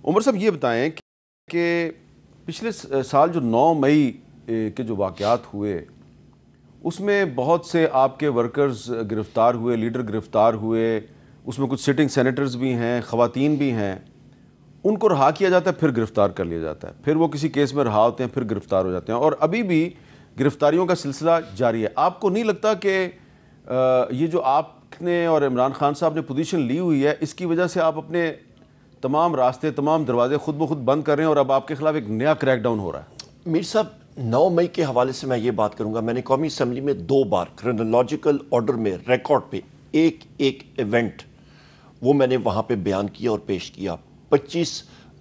عمر صاحب یہ بتائیں کہ پچھلے سال جو 9 مئی کے جو واقعات ہوئے اس میں بہت سے آپ کے ورکرز گرفتار ہوئے، لیڈر گرفتار ہوئے، اس میں کچھ سٹنگ سینیٹرز بھی ہیں، خواتین بھی ہیں، ان کو رہا کیا جاتا ہے پھر گرفتار کر لیا جاتا ہے، پھر وہ کسی کیس میں رہا ہوتے ہیں پھر گرفتار ہو جاتے ہیں، اور ابھی بھی گرفتاریوں کا سلسلہ جاری ہے۔ آپ کو نہیں لگتا کہ یہ جو آپ نے اور عمران خان صاحب نے پوزیشن لی ہوئی ہے اس کی وجہ سے آپ اپنے تمام راستے، تمام دروازے خود بخود بند کر رہے ہیں اور اب آپ کے خلاف ایک نیا کریک ڈاؤن ہو رہا ہے؟ میر صاحب 9 مئی کے حوالے سے میں یہ بات کروں گا، میں نے قومی اسمبلی میں 2 بار کرونالوجیکل آرڈر میں ریکارڈ پہ ایک ایونٹ وہ میں نے وہاں پہ بیان کیا اور پیش کیا۔ 25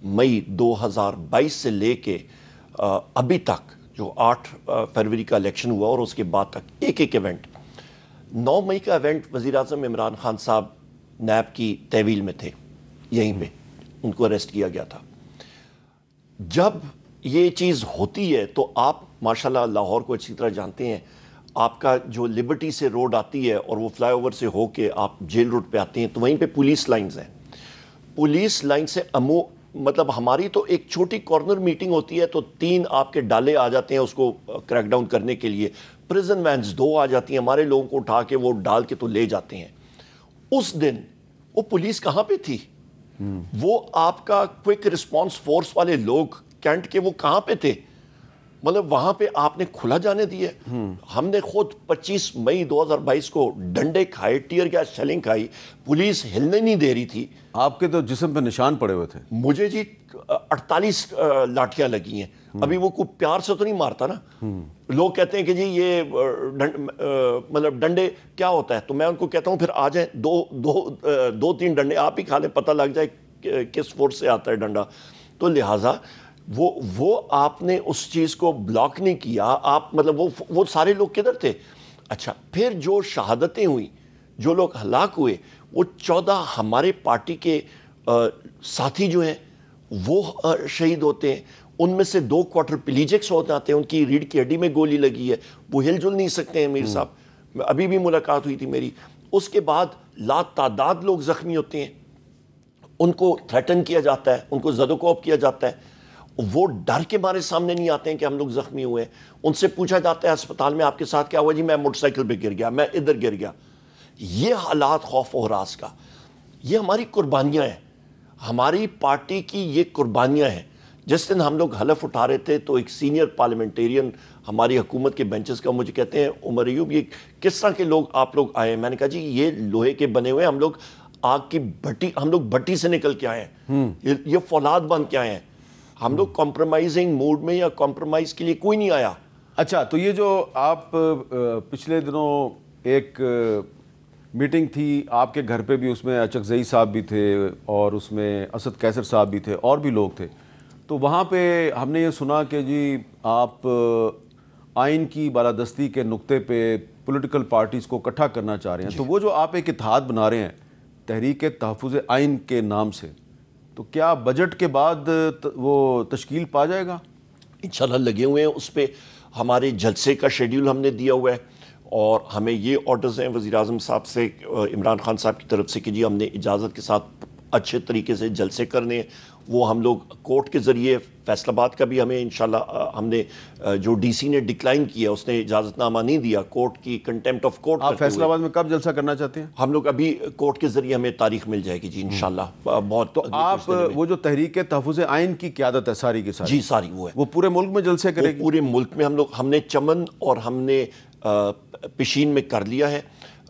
مئی 2022 سے لے کے ابھی تک جو 8 فروری کا الیکشن ہوا اور اس کے بعد تک ایک ایونٹ۔ 9 مئی کا ایونٹ وزیر اعظم عمران خان صاحب نیب کی تحویل میں تھے، یہیں پہ ان کو اریسٹ کیا گیا تھا۔ جب یہ چیز ہوتی ہے تو آپ ماشاءاللہ لاہور کو اچھی طرح جانتے ہیں، آپ کا جو لبرٹی سے روڈ آتی ہے اور وہ فلائی اوور سے ہو کے آپ جیل روڈ پہ آتے ہیں تو وہیں پہ پولیس لائنز ہیں۔ پولیس لائن سے مطلب ہماری تو ایک چھوٹی کارنر میٹنگ ہوتی ہے تو 3 آپ کے ڈالے آ جاتے ہیں اس کو کریک ڈاؤن کرنے کے لیے، پریزن وینز 2 آ جاتی ہیں، ہمارے لوگوں کو اٹھا کے وہ ڈال کے تو لے جاتے ہیں۔ اس دن وہ پولیس کہاں پہ تھی؟ وہ آپ کا کوئک رسپانس فورس والے لوگ کینٹ کے وہ کہاں پہ تھے؟ مطلب وہاں پہ آپ نے کھلا جانے دیے۔ ہم نے خود 25 مئی 2022 کو ڈنڈے کھائے، ٹیئر گیس شیلنگ کھائی، پولیس ہلنے نہیں دے رہی تھی۔ آپ کے تو جسم پہ نشان پڑے ہوئے تھے۔ مجھے جی 48 لاٹھیاں لگی ہیں۔ ابھی وہ کوئی پیار سے تو نہیں مارتا نا۔ لوگ کہتے ہیں کہ جی یہ مطلب ڈنڈے کیا ہوتا ہے، تو میں ان کو کہتا ہوں پھر آ جائیں 2-3 ڈنڈے آپ ہی کھا لیں، پتہ لگ جائے کس فورس سے آتا ہے ڈنڈا۔ تو لہٰذا وہ آپ نے اس چیز کو بلاک نہیں کیا، آپ مطلب وہ سارے لوگ کدھر تھے؟ اچھا پھر جو شہادتیں ہوئیں، جو لوگ ہلاک ہوئے، وہ 14 ہمارے پارٹی کے ساتھی جو ہیں وہ شہید ہوتے ہیں۔ ان میں سے 2 کوارٹر پلیجکس ہو جاتے ہیں، ان کی ریڑھ کی ہڈی میں گولی لگی ہے، وہ ہل جل نہیں سکتے ہیں میر صاحب۔ ابھی بھی ملاقات ہوئی تھی میری۔ اس کے بعد لا تعداد لوگ زخمی ہوتے ہیں، ان کو تھریٹن کیا جاتا ہے، ان کو زد و کوب کیا جاتا ہے، وہ ڈر کے مارے سامنے نہیں آتے ہیں کہ ہم لوگ زخمی ہوئے ہیں۔ ان سے پوچھا جاتا ہے اسپتال میں آپ کے ساتھ کیا ہوا؟ جی میں موٹر سائیکل پہ گر گیا، میں ادھر گر گیا۔ یہ حالات خوف و ہراس کا، یہ ہماری قربانیاں ہیں، ہماری پارٹی کی یہ قربانیاں ہیں۔ جس دن ہم لوگ حلف اٹھا رہے تھے تو ایک سینئر پارلیمنٹیرین ہماری حکومت کے بینچز کا مجھے کہتے ہیں عمر ایوب یہ کس طرح کے لوگ آپ لوگ آئے ہیں؟ میں نے کہا جی یہ لوہے کے بنے ہوئے، ہم لوگ آگ کی بھٹی، ہم لوگ بھٹی سے نکل کے آئے ہیں، یہ فولاد بن کے آئے ہیں، ہم لوگ کمپرومائزنگ موڈ میں یا کمپرومائز کے لیے کوئی نہیں آیا۔ اچھا تو یہ جو آپ پچھلے دنوں ایک میٹنگ تھی آپ کے گھر پہ بھی، اس میں اچکزئی صاحب بھی تھے اور اس میں اسد قیصر صاحب بھی تھے اور بھی لوگ تھے، تو وہاں پہ ہم نے یہ سنا کہ جی آپ آئین کی بالادستی کے نقطے پہ پولیٹیکل پارٹیز کو اکٹھا کرنا چاہ رہے ہیں، تو وہ جو آپ ایک اتحاد بنا رہے ہیں تحریک تحفظ آئین کے نام سے، تو کیا بجٹ کے بعد وہ تشکیل پا جائے گا؟ انشاءاللہ لگے ہوئے ہیں اس پہ، ہمارے جلسے کا شیڈیول ہم نے دیا ہوا ہے اور ہمیں یہ آرڈرز ہیں وزیر اعظم صاحب سے، عمران خان صاحب کی طرف سے کہ جی ہم نے اجازت کے ساتھ اچھے طریقے سے جلسے کرنے ہیں۔ وہ ہم لوگ کورٹ کے ذریعے، فیصل آباد کا بھی ہمیں انشاءاللہ ہم نے جو ڈی سی نے ڈکلائن کیا، اس نے اجازت نامہ نہیں دیا، کورٹ کی کنٹیمپٹ آف کورٹ۔ آپ فیصل آباد میں کب جلسہ کرنا چاہتے ہیں؟ ہم لوگ ابھی کورٹ کے ذریعے ہمیں تاریخ مل جائے گی جی انشاءاللہ بہت۔ تو آپ وہ جو تحریک تحفظ آئین کی قیادت ہے ساری کی ساری، جی ساری وہ ہے، وہ پورے ملک میں جلسے کرے گی؟ پورے ملک میں ہم نے چمن اور ہم نے پشین میں کر لیا ہے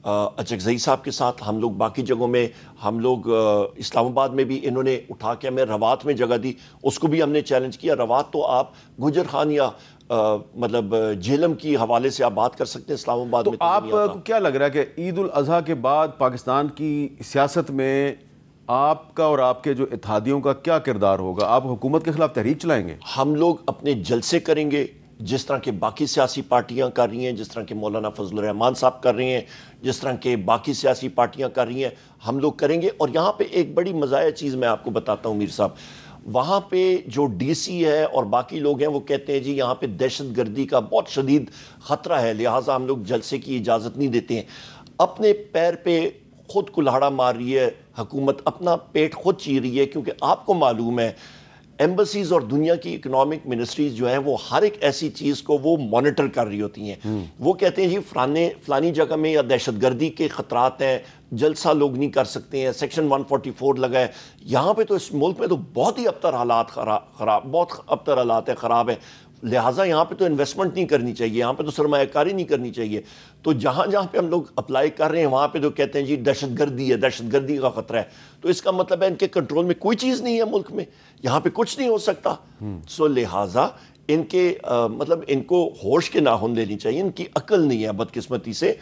اچکزئی صاحب کے ساتھ، ہم لوگ باقی جگہوں میں، ہم لوگ اسلام آباد میں بھی انہوں نے اٹھا کے ہمیں روات میں جگہ دی، اس کو بھی ہم نے چیلنج کیا۔ روات تو آپ گجر خان یا مطلب جہلم کی حوالے سے آپ بات کر سکتے ہیں، اسلام آباد میں تو آپ کو کیا لگ رہا ہے کہ عید الاضحیٰ کے بعد پاکستان کی سیاست میں آپ کا اور آپ کے جو اتحادیوں کا کیا کردار ہوگا؟ آپ حکومت کے خلاف تحریک چلائیں گے؟ ہم لوگ اپنے جلسے کریں گے جس طرح کے باقی سیاسی پارٹیاں کر رہی ہیں، جس طرح کے مولانا فضل الرحمان صاحب کر رہے ہیں، جس طرح کے باقی سیاسی پارٹیاں کر رہی ہیں، ہم لوگ کریں گے۔ اور یہاں پہ ایک بڑی مزاحیہ چیز میں آپ کو بتاتا ہوں میر صاحب، وہاں پہ جو ڈی سی ہے اور باقی لوگ ہیں وہ کہتے ہیں جی یہاں پہ دہشت گردی کا بہت شدید خطرہ ہے، لہٰذا ہم لوگ جلسے کی اجازت نہیں دیتے ہیں۔ اپنے پیر پہ خود کلہاڑا مار رہی ہے حکومت، اپنا پیٹ خود چیر رہی ہے، کیونکہ آپ کو معلوم ہے ایمبسیز اور دنیا کی اکنامک منسٹریز جو ہیں وہ ہر ایک ایسی چیز کو وہ مانیٹر کر رہی ہوتی ہیں. وہ کہتے ہیں جی فلانی جگہ میں یا دہشت گردی کے خطرات ہیں، جلسہ لوگ نہیں کر سکتے ہیں، سیکشن 144 لگا ہے. یہاں پہ تو اس ملک میں تو بہت ہی ابتر حالات خراب، بہت ابتر حالات ہیں، خراب ہیں. لہٰذا یہاں پہ تو انویسٹمنٹ نہیں کرنی چاہیے، یہاں پہ تو سرمایہ کاری نہیں کرنی چاہیے. تو جہاں جہاں پہ ہم لوگ اپلائی کر رہے ہیں وہاں پہ تو کہتے ہیں جی دہشت گردی ہے، دہشت گردی کا خطرہ ہے. تو اس کا مطلب ہے ان کے کنٹرول میں کوئی چیز نہیں ہے ملک میں، یہاں پہ کچھ نہیں ہو سکتا. سو لہٰذا ان کے مطلب ان کو ہوش کے ناخن لینے چاہیے، ان کی عقل نہیں ہے بدقسمتی سے.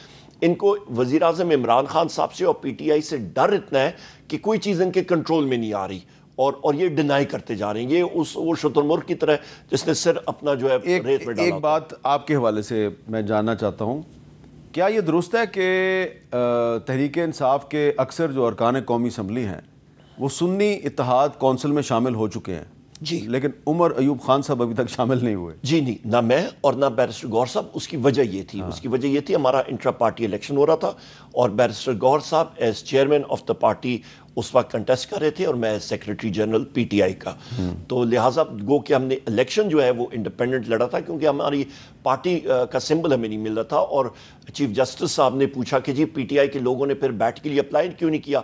ان کو وزیر اعظم عمران خان صاحب سے اور پی ٹی آئی سے ڈر اتنا ہے کہ کوئی چیز ان کے کنٹرول میں نہیں آ رہی، اور یہ ڈینائی کرتے جا رہے ہیں. یہ وہ شتر مرغ کی طرح جس نے سر اپنا جو ہے ریت میں ڈالا. ایک بات آپ کے حوالے سے میں جاننا چاہتا ہوں، کیا یہ درست ہے کہ تحریک انصاف کے اکثر جو ارکان قومی اسمبلی ہیں وہ سنی اتحاد کونسل میں شامل ہو چکے ہیں؟ جی. لیکن عمر ایوب خان صاحب ابھی تک شامل نہیں ہوئے. جی نہیں، نہ میں اور نہ بیرسٹر گوہر صاحب. اس کی وجہ یہ تھی، اس کی وجہ یہ تھی ہمارا انٹرا پارٹی الیکشن ہو رہا تھا اور بیرسٹر گوہر صاحب as chairman of the party اس وقت کنٹیسٹ کر رہے تھے اور میں secretary general P T I کا. تو لہٰذا گو کہ ہم نے الیکشن جو ہے وہ انڈیپینڈنٹ لڑا تھا، کیونکہ ہماری پارٹی کا سمبل ہمیں نہیں مل رہا تھا. اور چیف جسٹس صاحب نے پوچھا کہ جی پی ٹی آئی کے لوگوں نے پھر بیٹ کے لیے اپلائی کیوں نہیں کیا؟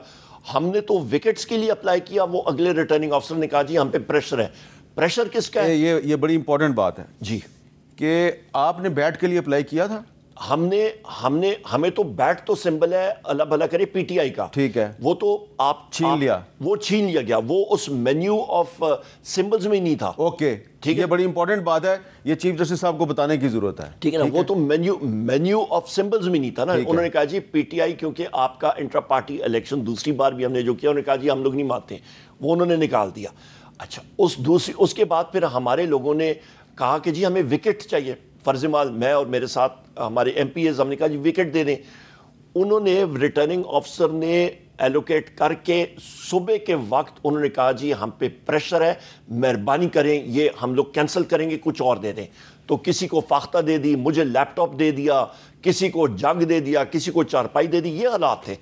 ہم نے تو وکٹس کے لیے اپلائی کیا. وہ اگلے ریٹرننگ آفیسر نے کہا جی ہم پہ پریشر ہے. پریشر کس کا ہے؟ یہ بڑی امپورٹنٹ بات ہے جی کہ آپ نے بیٹ کے لیے اپلائی کیا تھا. ہمیں تو بیٹ تو سمبل ہے اللہ بھلا کرے پی ٹی آئی کا، ٹھیک ہے، وہ تو آپ چھین لیا، وہ چھین لیا گیا، وہ اس مینیو آف سمبلز میں نہیں تھا. اوکے ٹھیک ہے، یہ بڑی امپورٹنٹ بات ہے، یہ چیف جسٹس صاحب کو بتانے کی ضرورت ہے. ٹھیک ہے نا، وہ تو مینیو آف سمبلز میں نہیں تھا نا. انہوں نے کہا جی پی ٹی آئی کیونکہ آپ کا انٹرا پارٹی الیکشن دوسری بار بھی ہم نے جو کیا، انہوں نے کہا جی ہم لوگ نہیں مانتے، وہ انہوں نے نکال دیا. اچھا اس کے بعد پھر ہمارے لوگوں نے کہا کہ جی ہمیں وکٹ چاہیے. فرض مال میں اور میرے ساتھ ہمارے ایم پی ایز، ہم نے کہا جی وکٹ دے دیں. انہوں نے ریٹرننگ آفیسر نے ایلوکیٹ کر کے صبح کے وقت انہوں نے کہا جی ہم پہ پریشر ہے، مہربانی کریں یہ ہم لوگ کینسل کریں گے، کچھ اور دے دیں. تو کسی کو فاختہ دے دی، مجھے لیپ ٹاپ دے دیا، کسی کو جگ دے دیا، کسی کو چارپائی دے دی. یہ حالات تھے.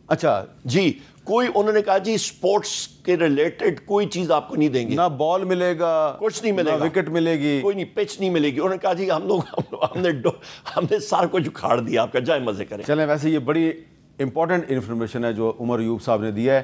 اچھا جی، کوئی انہوں نے کہا جی سپورٹس کے ریلیٹڈ کوئی چیز آپ کو نہیں دیں گے، نہ بال ملے گا، کچھ نہیں ملے گا، وکٹ ملے گی، کوئی نہیں، پچ نہیں ملے گی. انہوں نے کہا جی ہم نے سارا کچھ اکھاڑ دیا، آپ کا جائے مزے کریں. چلیں ویسے یہ بڑی امپورٹنٹ انفارمیشن ہے جو عمر ایوب صاحب نے دیا ہے.